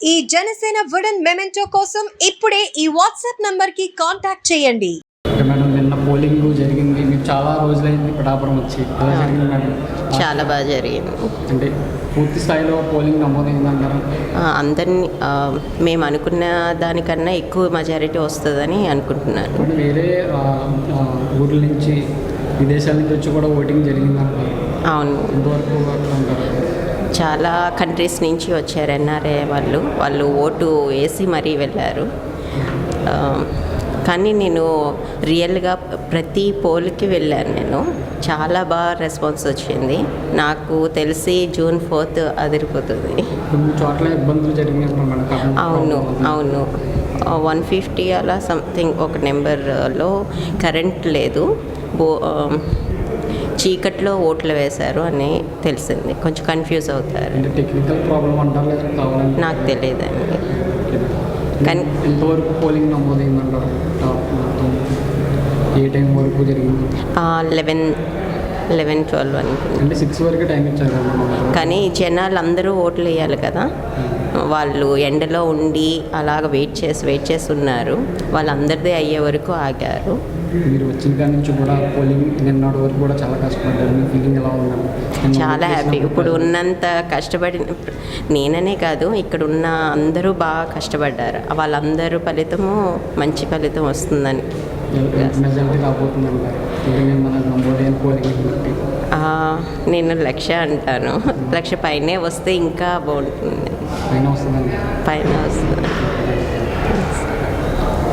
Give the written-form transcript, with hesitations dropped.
ఈ Janasena wooden memento కోసం ఇప్పుడే ఈ వాట్సాప్ నంబర్ కి కాంటాక్ట్ చేయండి. మేడం నిన్న పోలింగ్ జరిగింది, మీరు చాలా రోజులైంది పిఠాపురం వచ్చి, ఎలా జరిగింది మేడం? చాలా బాగా జరిగింది. అంటే పూర్తి స్థాయిలో పోలింగ్ నమోదైందంటారా? అందరినీ మేము అనుకున్న దానికన్నా ఎక్కువ మెజారిటీ వస్తుందని అనుకుంటున్నాను. అంటే వేరే ఊర్ల నుంచి విదేశాల నుంచి వచ్చి కూడా ఓటింగ్ జరిగిందంటారు. అవును, ఎంతవరకు అంటారు? చాలా కంట్రీస్ నుంచి వచ్చారు ఎన్ఆర్ఏ వాళ్ళు ఓటు వేసి మరీ వెళ్ళారు. కానీ నేను రియల్గా ప్రతి పోల్కి వెళ్ళాను. నేను చాలా బాగా రెస్పాన్స్ వచ్చింది. నాకు తెలిసి June 4th అదిరిపోతుంది. కొన్ని చోట్ల ఇబ్బందులు జరిగినాయి మేడం. అవును 150 అలా సంథింగ్ ఒక నెంబర్లో కరెంట్ లేదు, చీకట్లో ఓట్లు వేశారు అని తెలిసింది. కొంచెం కన్ఫ్యూజ్ అవుతారు. టెక్నికల్ ప్రాబ్లం అంటారు, నాకు తెలియదండి. కానీ ఎంతవరకు పోలింగ్ నమోదైందంటారు? ఏ టైం వరకు జరిగింది? 11-12 అనుకుంది. అంటే 6 వరకు టైం ఇచ్చారు కదా. కానీ జనాలు అందరూ ఓట్లు వేయాలి కదా, వాళ్ళు ఎండలో ఉండి అలాగ వెయిట్ చేసి ఉన్నారు. వాళ్ళందరిదే అయ్యే వరకు ఆగారు. మీరు వచ్చిన కాడి నుంచి కూడా పోలింగ్ నిన్నటి వరకు కూడా చాలా కష్టపడ్డారు. మీ ఫీలింగ్ ఎలా ఉందండి? చాలా హ్యాపీ. ఇప్పుడు ఉన్నంత కష్టపడి నేననే కాదు, ఇక్కడ ఉన్న అందరూ బాగా కష్టపడ్డారు. వాళ్ళందరూ ఫలితము మంచి ఫలితం వస్తుందని. మెజారిటీ రాబోతుందండి మన నమోదైన పోలింగ్ బట్టి. నేను 1,00,000 అంటాను. 1,00,000 పైనే వస్తే ఇంకా బాగుంటుంది. పైన వస్తుందండి. పైన వస్తుంది.